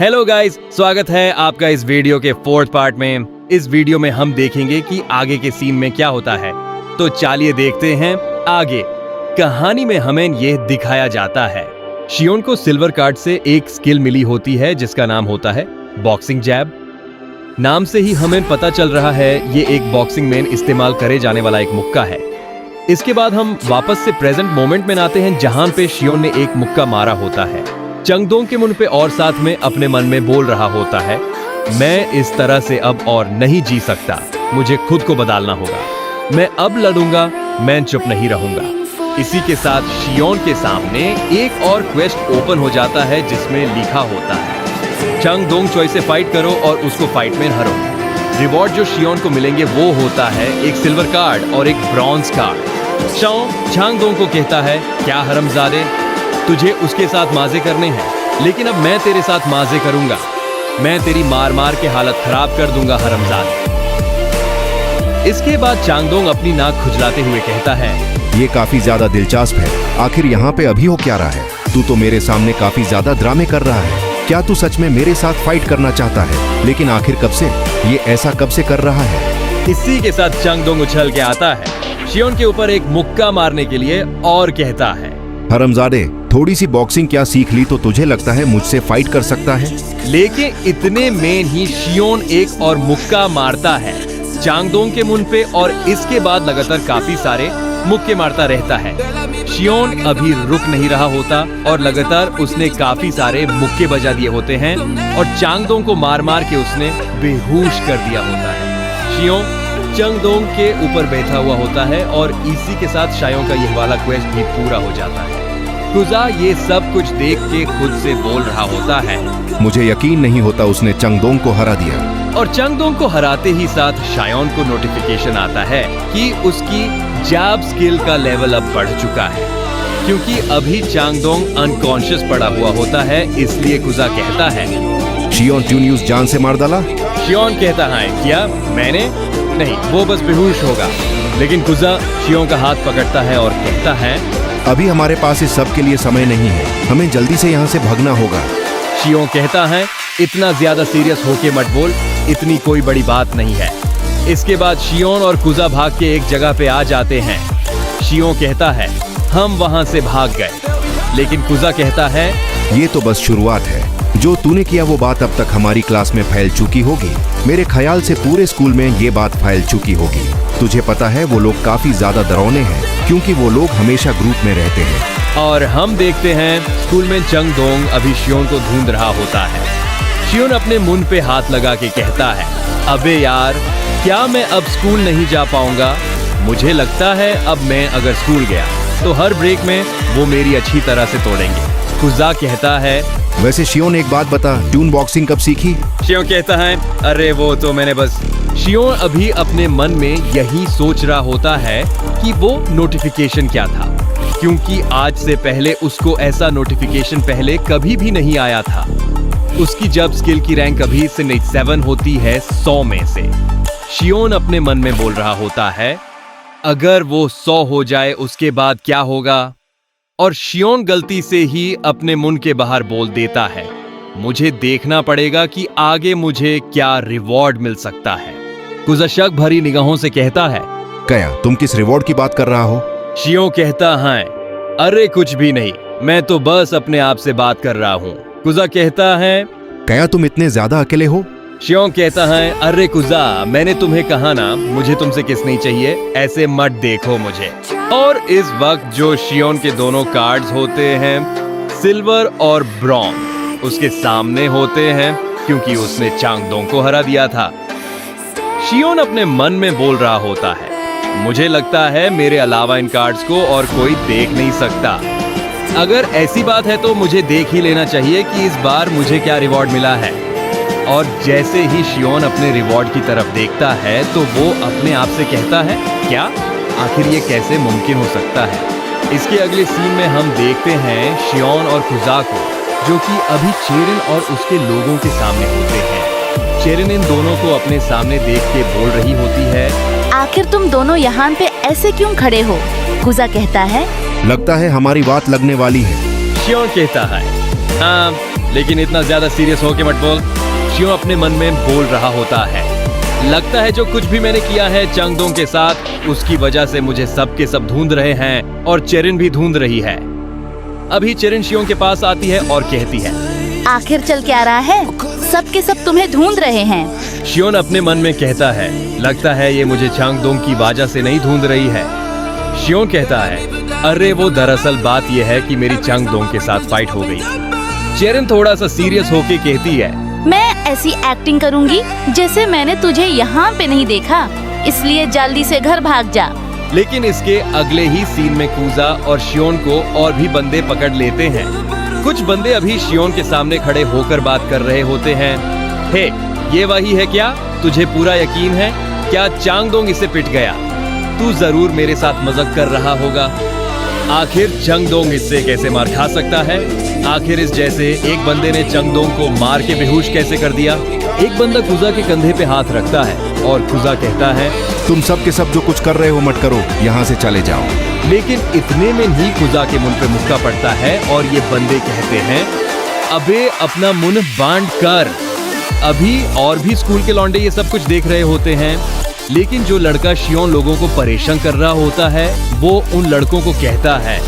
Hello guys, स्वागत है आपका इस वीडियो के फोर्थ पार्ट में। इस वीडियो में हम देखेंगे कि आगे के सीन में क्या होता है। तो चलिए देखते हैं आगे। कहानी में हमें यह दिखाया जाता है, शियोन को सिल्वर कार्ड से एक स्किल मिली होती है जिसका नाम होता है बॉक्सिंग जैब। नाम से ही हमें पता चल रहा है ये एक बॉक्सिंग में इस्तेमाल करे जाने वाला एक मुक्का है। इसके बाद हम वापस से प्रेजेंट मोमेंट में आते हैं जहां पे शियोन ने एक मुक्का मारा होता है चंगदोंग के मुंह पे और साथ में अपने मन में बोल रहा होता है, मैं इस तरह से अब और नहीं जी सकता, मुझे खुद को बदलना होगा, मैं अब लड़ूंगा, मैं चुप नहीं रहूंगा। इसी के साथ शियोन के सामने एक और क्वेस्ट ओपन हो जाता है जिसमें लिखा होता है चंगदोंग चोई से फाइट करो और उसको फाइट में हरो। रिवॉर्ड जो शियोन को मिलेंगे वो होता है एक सिल्वर कार्ड और एक ब्रॉन्ज कार्ड। चंगदोंग को कहता है, क्या हरमजादे, तुझे उसके साथ माजे करने हैं, लेकिन अब मैं तेरे साथ माजे करूंगा, मैं तेरी मार मार के हालत खराब कर दूंगा हरमजादे। इसके बाद चंगदोंग अपनी नाक खुजलाते हुए कहता है, ये काफी ज्यादा दिलचस्प है, आखिर यहाँ पे अभी हो क्या रहा है? तू तो मेरे सामने काफी ज्यादा ड्रामे कर रहा है, क्या तू सच में मेरे साथ फाइट करना चाहता है? लेकिन आखिर कब से? ये ऐसा कब से कर रहा है? इसी के साथ चंगदोंग उछल के आता है शियोन के ऊपर एक मुक्का मारने के लिए और कहता है, हरमजादे, थोड़ी सी बॉक्सिंग क्या सीख ली तो तुझे लगता है मुझसे फाइट कर सकता है? लेकिन इतने में ही शियोन एक और मुक्का मारता है चंगदोंग के मुंह पे और इसके बाद लगातार काफी सारे मुक्के मारता रहता है। शियोन अभी रुक नहीं रहा होता और लगातार उसने काफी सारे मुक्के बजा दिए होते हैं और चंगदोंग को मार मार के उसने बेहोश कर दिया होता है। शियोन चंगदोंग के ऊपर बैठा हुआ होता है और इसी के साथ शायों का यह वाला क्वेस्ट भी पूरा हो जाता है। कुजा ये सब कुछ देख के खुद से बोल रहा होता है, मुझे यकीन नहीं होता उसने चंगदोंग को हरा दिया। और चंगदोंग को हराते ही साथ शायोन को नोटिफिकेशन आता है कि उसकी जैब स्किल का लेवल अब बढ़ चुका है। क्योंकि अभी चंगदोंग अनकॉन्शियस पड़ा हुआ होता है, इसलिए कुजा कहता है, शियोन ट्यून्यूज जान से मार डाला? शियोन कहता है, क्या मैंने? नहीं, वो बस बेहोश होगा। लेकिन कुजा शियोन का हाथ पकड़ता है और कहता है, अभी हमारे पास इस सब के लिए समय नहीं है, हमें जल्दी से यहाँ से भागना होगा। शियोन कहता है, इतना ज्यादा सीरियस होके मत बोल, इतनी कोई बड़ी बात नहीं है। इसके बाद शियोन और कुजा भाग के एक जगह पे आ जाते हैं। शियोन कहता है, हम वहां से भाग गए, लेकिन कुजा कहता है, ये तो बस शुरुआत है, जो तूने किया वो बात अब तक हमारी क्लास में फैल चुकी होगी, मेरे ख्याल से पूरे स्कूल में ये बात फैल चुकी होगी। तुझे पता है वो लोग काफी ज्यादा डरावने हैं क्योंकि वो लोग हमेशा ग्रुप में रहते हैं। और हम देखते हैं स्कूल में चंगदोंग अभी शियोन को ढूंढ रहा होता है। शियोन अपने मुंह पे हाथ लगा के कहता है, अबे यार, क्या मैं अब स्कूल नहीं जा पाऊंगा? मुझे लगता है अब मैं अगर स्कूल गया तो हर ब्रेक में वो मेरी अच्छी तरह से तोड़ेंगे। कुजा कहता है, वैसे शियोन एक बात बता, ट्यून बॉक्सिंग कब सीखी? शियोन कहता है, अरे वो तो मैंने बस। शियोन अभी अपने मन में यही सोच रहा होता है कि वो नोटिफिकेशन क्या था, क्योंकि आज से पहले उसको ऐसा नोटिफिकेशन पहले कभी भी नहीं आया था। उसकी जब स्किल की रैंक अभी से 7 होती है 100 में से। शियोन अपने मन में बोल रहा होता है, अगर वो 100 हो जाए उसके बाद क्या होगा? और शियोन गलती से ही अपने मुंह के बाहर बोल देता है, मुझे देखना पड़ेगा कि आगे मुझे क्या रिवॉर्ड मिल सकता है। कुजा शक भरी निगाहों से कहता है, क्या तुम किस रिवॉर्ड की बात कर रहा हो? शियोन कहता है, अरे कुछ भी नहीं, मैं तो बस अपने आप से बात कर रहा हूँ। कुजा कहता है, क्या तुम इतने ज्यादा अकेले हो? शियोन कहता है, अरे कुजा, मैंने तुम्हें कहा ना, मुझे तुमसे किस नहीं चाहिए, ऐसे मत देखो मुझे। और इस वक्त जो शियोन के दोनों कार्ड्स होते हैं सिल्वर और ब्रॉन्ज उसके सामने होते हैं क्योंकि उसने चंगदोंग को हरा दिया था। शियोन अपने मन में बोल रहा होता है, मुझे लगता है मेरे अलावा इन कार्ड्स को और कोई देख नहीं सकता। अगर ऐसी बात है तो मुझे देख ही लेना चाहिए कि इस बार मुझे क्या रिवॉर्ड मिला है। और जैसे ही शियोन अपने रिवॉर्ड की तरफ देखता है तो वो अपने आप से कहता है, क्या आखिर ये कैसे मुमकिन हो सकता है? इसके अगले सीन में हम देखते हैं शियोन और कुजा को, जो कि अभी चेरिन और उसके लोगों के सामने होते हैं। चेरिन इन दोनों को अपने सामने देख के बोल रही होती है, आखिर तुम दोनों यहाँ पे ऐसे क्यों खड़े हो? कुजा कहता है, लगता है हमारी बात लगने वाली है। शियोन कहता है, हाँ लेकिन इतना ज्यादा सीरियस होके मत बोल। शियोन अपने मन में बोल रहा होता है, लगता है जो कुछ भी मैंने किया है चंगदोंग के साथ, उसकी वजह से मुझे सब के सब ढूंढ रहे हैं और चेरिन भी ढूंढ रही है। अभी चेरिन शियोन के पास आती है और कहती है, आखिर चल क्या रहा है? सब के सब तुम्हें ढूंढ रहे हैं। शियोन अपने मन में कहता है, लगता है ये मुझे चंगदोंग की वजह से नहीं ढूंढ रही है। शियोन कहता है, अरे वो दरअसल बात यह है कि मेरी चंगदोंग के साथ फाइट हो गई। चेरिन थोड़ा सा सीरियस होके कहती है, मैं ऐसी एक्टिंग करूंगी जैसे मैंने तुझे यहाँ पे नहीं देखा, इसलिए जल्दी से घर भाग जा। लेकिन इसके अगले ही सीन में कूजा और शियोन को और भी बंदे पकड़ लेते हैं। कुछ बंदे अभी शियोन के सामने खड़े होकर बात कर रहे होते हैं। हे, ये वही है क्या? तुझे पूरा यकीन है? क्या चंगदोंग इसे पिट गया? तू जरूर मेरे साथ मजाक कर रहा होगा। आखिर चंगदोंग इससे कैसे मार खा सकता है? आखिर इस जैसे एक बंदे ने चंगदोंग को मार के बेहोश कैसे कर दिया? एक बंदा कुजा के कंधे पे हाथ रखता है और कुजा कहता है, तुम सब के सब जो कुछ कर रहे हो मत करो, यहाँ से चले जाओ। लेकिन इतने में ही कुजा के मुंह पे मुक्का पड़ता है और ये बंदे कहते हैं, अबे अपना मुंह बांध कर। अभी और भी स्कूल के लौंडे ये सब कुछ देख रहे होते हैं, लेकिन जो लड़का शियोन लोगों को परेशान कर रहा होता है वो उन लड़कों को कहता है,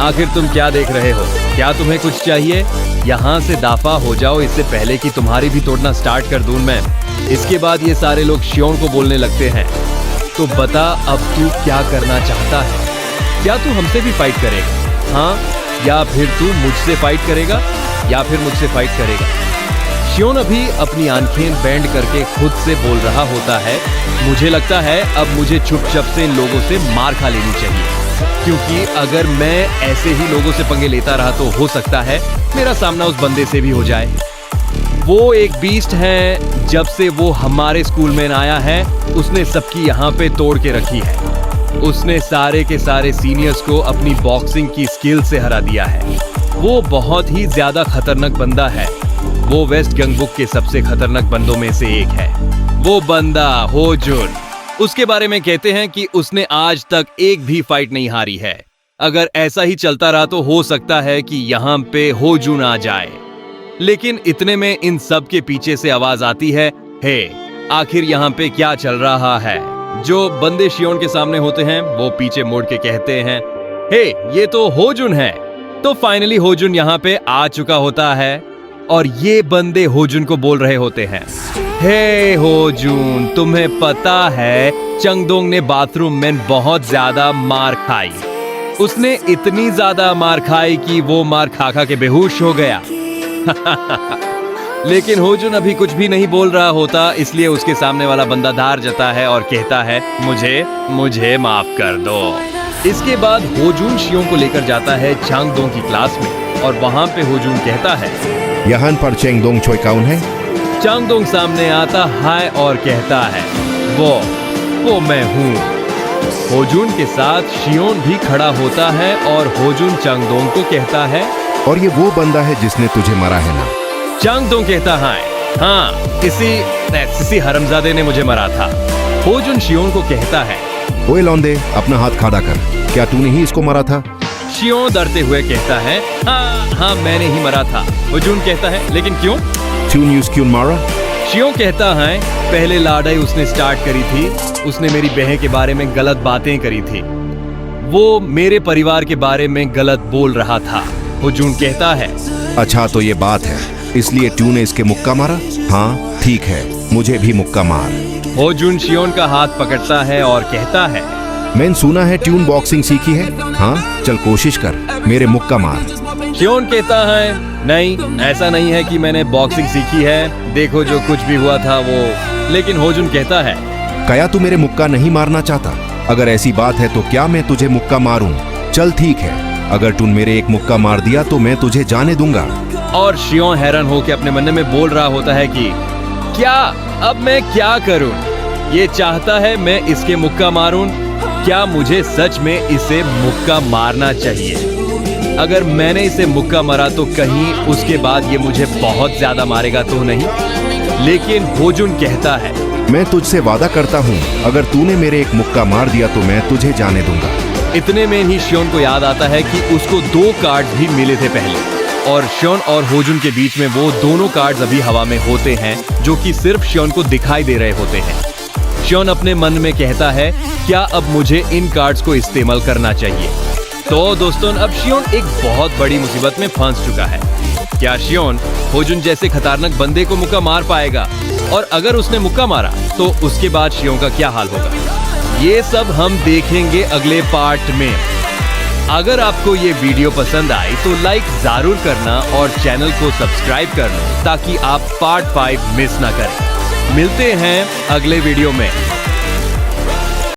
आखिर तुम क्या देख रहे हो? क्या तुम्हें कुछ चाहिए? यहाँ से दाफा हो जाओ, इससे पहले कि तुम्हारी भी तोड़ना स्टार्ट कर दूं मैं। इसके बाद ये सारे लोग शियोन को बोलने लगते हैं, तो बता अब तू क्या करना चाहता है? क्या तू हमसे भी फाइट करेगा? हाँ, या फिर तू मुझसे फाइट करेगा या फिर मुझसे फाइट करेगा? शियोन अभी अपनी आंखें बैंड करके खुद से बोल रहा होता है, मुझे लगता है अब मुझे चुपचाप से इन लोगों से मार खा लेनी चाहिए, क्योंकि अगर मैं ऐसे ही लोगों से पंगे लेता रहा तो हो सकता है मेरा सामना उस बंदे से भी हो जाए। वो एक बीस्ट है, जब से वो हमारे स्कूल में आया है उसने सबकी यहाँ पे तोड़ के रखी है। उसने सारे के सारे सीनियर्स को अपनी बॉक्सिंग की स्किल से हरा दिया है। वो बहुत ही ज्यादा खतरनाक बंदा है। वो वेस्ट गंगबुक के सबसे खतरनाक बंदों में से एक है। वो बंदा होजुन, उसके बारे में कहते हैं कि उसने आज तक एक भी फाइट नहीं हारी है। अगर ऐसा ही चलता रहा तो हो सकता है कि यहाँ पे होजुन आ जाए। लेकिन इतने में इन सब के पीछे से आवाज आती है, हे, आखिर यहाँ पे क्या चल रहा है? जो बंदे शियोन के सामने होते हैं वो पीछे मुड़ के कहते हैं, हे, ये तो होजुन है। तो फाइनली होजुन यहाँ पे आ चुका होता है और ये बंदे होजुन को बोल रहे होते हैं, हे होजुन, तुम्हें पता है चंगदोंग ने बाथरूम में बहुत ज्यादा मार खाई। उसने इतनी ज्यादा मार खाई कि वो मार खा खा के बेहोश हो गया। लेकिन होजुन अभी कुछ भी नहीं बोल रहा होता, इसलिए उसके सामने वाला बंदा धार जाता है और कहता है, मुझे माफ कर दो। इसके बाद होजुन शियोन को लेकर जाता है चंगदोंग की क्लास में और वहां पे होजुन कहता है, यहाँ पर चेंगदोंग छोई कौन है? चंगदोंग सामने आता है और कहता है, वो मैं हूँ। होजुन के साथ शियोन भी खड़ा होता है और होजुन चंगदोंग को कहता है, और ये वो बंदा है जिसने तुझे मारा है ना? चंगदोंग कहता है, हाँ, किसी हरमजादे ने मुझे मारा था। होजुन शियोन को कहता है, ओए लौंडे, अपना हाथ खड़ा कर, क्या तूने ही इसको मारा था? शियोन डरते हुए कहता है, हाँ, मैंने ही मरा था। होजुन कहता है, लेकिन क्यों? क्यों मारा? शियोन कहता है, पहले लड़ाई उसने स्टार्ट करी थी। उसने मेरी बहन के बारे में गलत बातें करी थी। वो मेरे परिवार के बारे में गलत बोल रहा था। होजुन कहता है, अच्छा तो ये बात है, इसलिए ट्यू ने इसके मुक्का मारा? हाँ ठीक है, मुझे भी मुक्का मार। होजुन शियोन का हाथ पकड़ता है और कहता है, मैंने सुना है ट्यून बॉक्सिंग सीखी है। हाँ चल कोशिश कर, मेरे मुक्का मार। शियोन कहता है, नहीं, ऐसा नहीं है कि मैंने बॉक्सिंग सीखी है, देखो जो कुछ भी हुआ था वो। लेकिन होजुन कहता है, क्या तू मेरे मुक्का नहीं मारना चाहता? अगर ऐसी बात है तो क्या मैं तुझे मुक्का मारूं? चल ठीक है, अगर तूने मेरे एक मुक्का मार दिया तो मैं तुझे जाने दूंगा। और शियोन हैरान होकर अपने मन में बोल रहा होता है कि क्या अब मैं क्या करूं? ये चाहता है मैं इसके मुक्का मारूं। क्या मुझे सच में इसे मुक्का मारना चाहिए? अगर मैंने इसे मुक्का मारा तो कहीं उसके बाद ये मुझे बहुत ज्यादा मारेगा तो नहीं? लेकिन होजुन कहता है, मैं तुझसे वादा करता हूँ, अगर तूने मेरे एक मुक्का मार दिया तो मैं तुझे जाने दूंगा। इतने में ही शियोन को याद आता है कि उसको 2 कार्ड भी मिले थे पहले। और श्योन और होजुन के बीच में वो दोनं कार्ड्स अभी हवा में होते हैं जो कि सिर्फ श्योन को दिखाई दे रहे होते हैं। श्योन अपने मन में कहता है, क्या अब मुझे इन कार्ड्स को इस्तेमाल करना चाहिए? तो दोस्तों अब श्योन एक बहुत बड़ी मुसीबत में फंस चुका है। क्या श्योन होजुन जैसे खतरनाक बंदे को मुक्का मार पाएगा? और अगर उसने मुक्का मारा तो उसके बाद श्योन का क्या हाल होगा? ये सब हम देखेंगे अगले पार्ट में। अगर आपको ये वीडियो पसंद आई तो लाइक जरूर करना और चैनल को सब्सक्राइब करना ताकि आप पार्ट 5 मिस ना करें। मिलते हैं अगले वीडियो में।